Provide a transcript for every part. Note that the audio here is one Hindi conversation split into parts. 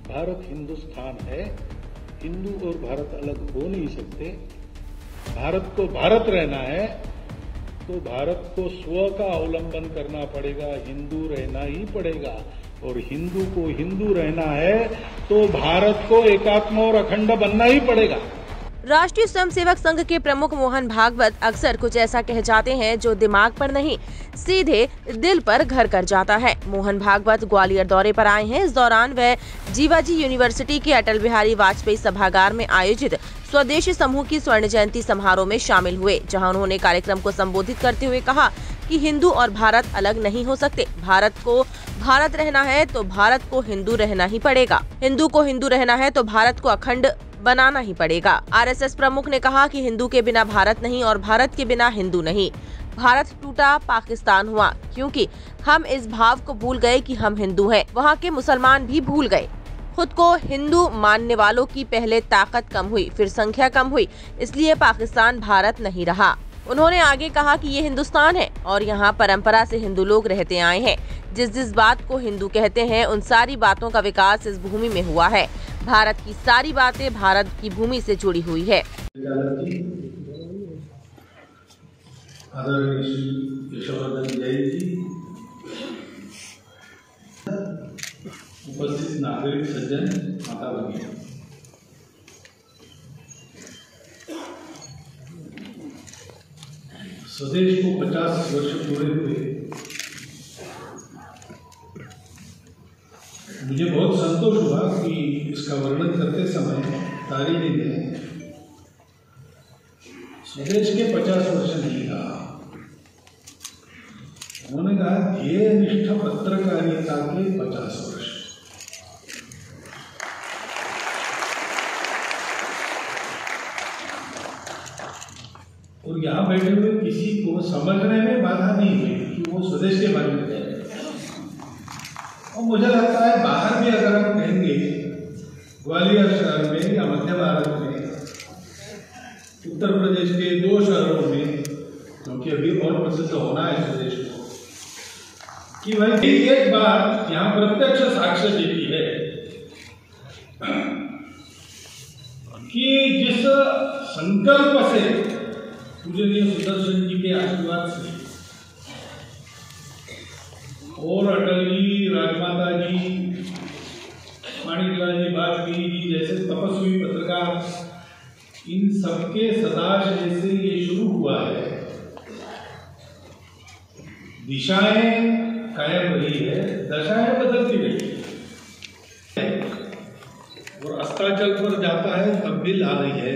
भारत हिंदुस्तान है, हिंदू और भारत अलग हो नहीं सकते। भारत को भारत रहना है तो भारत को स्व का अवलंबन करना पड़ेगा, हिंदू रहना ही पड़ेगा। और हिंदू को हिंदू रहना है तो भारत को एकात्म और अखंड बनना ही पड़ेगा। राष्ट्रीय स्वयंसेवक संघ के प्रमुख मोहन भागवत अक्सर कुछ ऐसा कह जाते हैं जो दिमाग पर नहीं सीधे दिल पर घर कर जाता है। मोहन भागवत ग्वालियर दौरे पर आए हैं। इस दौरान वह जीवाजी यूनिवर्सिटी के अटल बिहारी वाजपेयी सभागार में आयोजित स्वदेशी समूह की स्वर्ण जयंती समारोह में शामिल हुए, जहां उन्होंने कार्यक्रम को संबोधित करते हुए कहा कि हिंदू और भारत अलग नहीं हो सकते। भारत को भारत रहना है तो भारत को हिंदू रहना ही पड़ेगा। हिंदू को हिंदू रहना है तो भारत को अखंड बनाना ही पड़ेगा। आरएसएस प्रमुख ने कहा कि हिंदू के बिना भारत नहीं और भारत के बिना हिंदू नहीं। भारत टूटा, पाकिस्तान हुआ, क्योंकि हम इस भाव को भूल गए कि हम हिंदू हैं। वहाँ के मुसलमान भी भूल गए। खुद को हिंदू मानने वालों की पहले ताकत कम हुई, फिर संख्या कम हुई, इसलिए पाकिस्तान भारत नहीं रहा। उन्होंने आगे कहा कि ये हिंदुस्तान है और यहाँ परंपरा से हिंदू लोग रहते आए हैं। जिस बात को हिंदू कहते हैं उन सारी बातों का विकास इस भूमि में हुआ है। भारत की सारी बातें भारत की भूमि से जुड़ी हुई है। उपस्थित नागरिक सज्जन, माता भगिनी, स्वदेश को 50 वर्ष पूरे हुए। मुझे बहुत संतोष हुआ कि इसका वर्णन करते समय तारीखी ने स्वदेश के 50 वर्ष नहीं कहा, उन्होंने कहा ध्येयनिष्ठ पत्रकारिता के 50 वर्ष। और यहाँ बैठे हुए किसी को समझने में बाधा नहीं हुई कि वो स्वदेश के बारे में कह रहे हैं। और मुझे लगता है बाहर भी अगर हम कहेंगे, ग्वालियर शहर में या मध्य भारत में, उत्तर प्रदेश के 2 शहरों में, क्योंकि अभी और प्रसिद्ध होना है स्वदेश को, कि भाई एक बात यहाँ प्रत्यक्ष साक्ष्य देती है कि जिस संकल्प से पूजनीय सुदर्शन जी के आशीर्वाद से और अटल जी, राजमाता जी, माणिकलाल जी, वाजपेयी जी जैसे तपस्वी पत्रकार, इन सबके सदाशय से ये शुरू हुआ है। दिशाएं कायम रही है, दशाएं बदलती रही है और अस्ताचल पर जाता है तब भी ला रही है।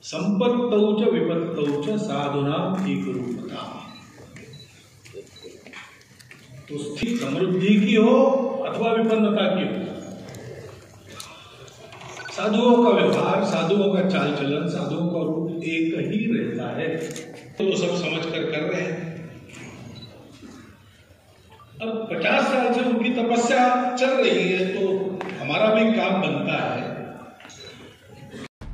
संपत्तौ च विपत्तौ च साधुनाम एकरूपता। तो स्थिति समृद्धि की हो अथवा विपन्नता की हो, साधुओं का व्यवहार, साधुओं का चाल चलन, साधुओं का रूप एक ही रहता है। तो सब समझ कर रहे हैं। अब 50 साल से उनकी तपस्या चल रही है तो हमारा भी काम बनता है।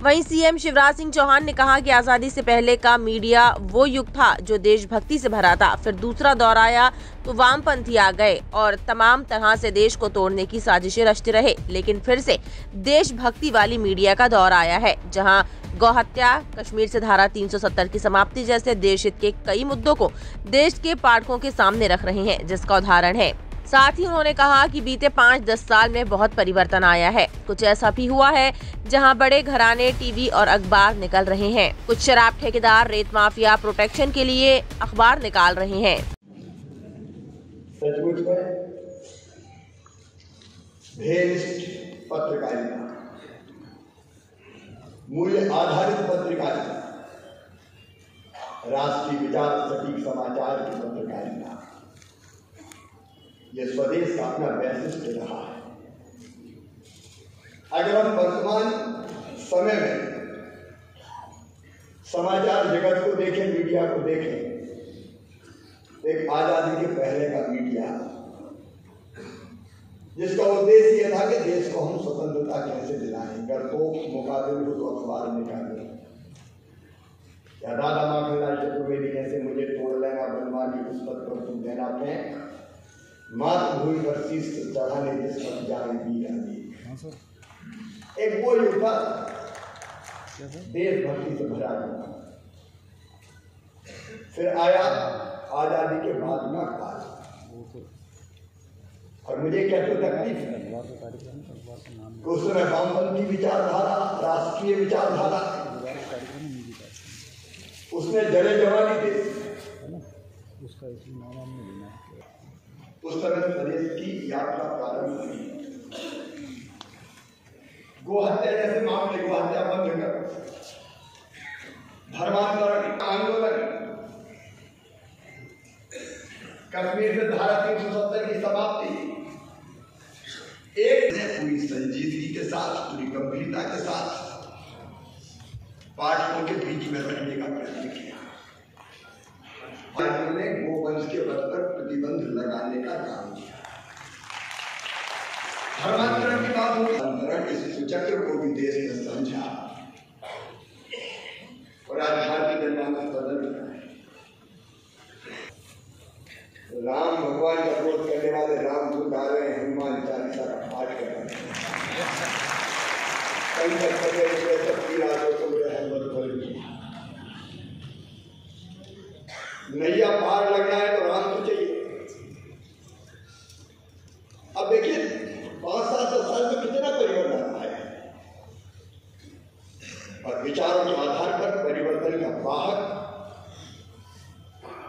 वहीं सीएम शिवराज सिंह चौहान ने कहा कि आजादी से पहले का मीडिया वो युग था जो देशभक्ति से भरा था। फिर दूसरा दौर आया तो वामपंथी आ गए और तमाम तरह से देश को तोड़ने की साजिशें रचते रहे। लेकिन फिर से देशभक्ति वाली मीडिया का दौर आया है, जहां गौहत्या, कश्मीर से धारा 370 की समाप्ति जैसे देश हित के कई मुद्दों को देश के पाठकों के सामने रख रहे हैं, जिसका उदाहरण है। साथ ही उन्होंने कहा कि बीते 5-10 साल में बहुत परिवर्तन आया है। कुछ ऐसा भी हुआ है जहां बड़े घराने टीवी और अखबार निकल रहे हैं। कुछ शराब ठेकेदार, रेत माफिया प्रोटेक्शन के लिए अखबार निकाल रहे हैं। पत्रकारिता, मूल्य आधारित पत्रकारिता, राष्ट्रीय विचार, सटीक समाचार की पत्रकारिता, यह स्वदेश का अपना वैशिष्ट्य रहा है। अगर हम वर्तमान समय में समाचार जगत को देखें, मीडिया को देखें, एक आजादी के पहले का मीडिया जिसका उद्देश्य यह था कि देश को हम स्वतंत्रता कैसे दिलाएं, डरपोक मुकाबले को तो अखबार निकाले, या दादा माखनलाल चतुर्वेदी जैसे मुझे तोड़ लेना बनवानी उस पद पर तुम देना फेंक, मातृभूमि पर शीश चढ़ाने जिस पर जाने दी एक वो युग था देशभक्ति से भरा हुआ। फिर आया आजादी के बाद का काल, और मुझे क्या तो तकलीफ है उस समय वामपंथी विचारधारा, राष्ट्रीय विचारधारा उसने जड़े जमा दी थी। उस समय प्रदेश की यात्रा प्रारंभ हुई। गोहत्या जैसे मामले, गोहत्या बंद कर, धर्मांतरण आंदोलन, कश्मीर से धारा 370 की समाप्ति, एक पूरी संजीदगी के साथ, पूरी गंभीरता के साथ पाठकों के बीच में रखने का प्रयत्न किया। ने गोवंश के वध पर प्रतिबंध लगाने का काम किया। धर्मांतरण की बात हुई, धर्मांतरण इस सुचक्र को भी देश ने समझा और आज भारतीय जनमानस बदल रहा है। राम भगवान का विरोध करने वाले रामदूत गा रहे हैं, हनुमान चालीसा का पाठ कर रहे हैं। नैया पार लगना है तो राम तो चाहिए। अब देखिए 5-7 साल में कितना परिवर्तन आया है, और विचारों के आधार पर परिवर्तन का वाहक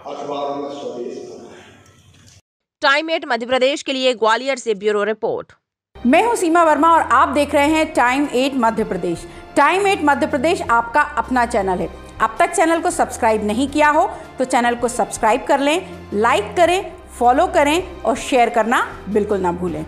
अखबारों में स्वदेश बना है। टाइम 8 मध्य प्रदेश के लिए ग्वालियर से ब्यूरो रिपोर्ट। मैं हूं सीमा वर्मा और आप देख रहे हैं टाइम 8 मध्य प्रदेश। टाइम 8 मध्य प्रदेश आपका अपना चैनल है। अब तक चैनल को सब्सक्राइब नहीं किया हो तो चैनल को सब्सक्राइब कर लें, लाइक करें, फॉलो करें और शेयर करना बिल्कुल ना भूलें।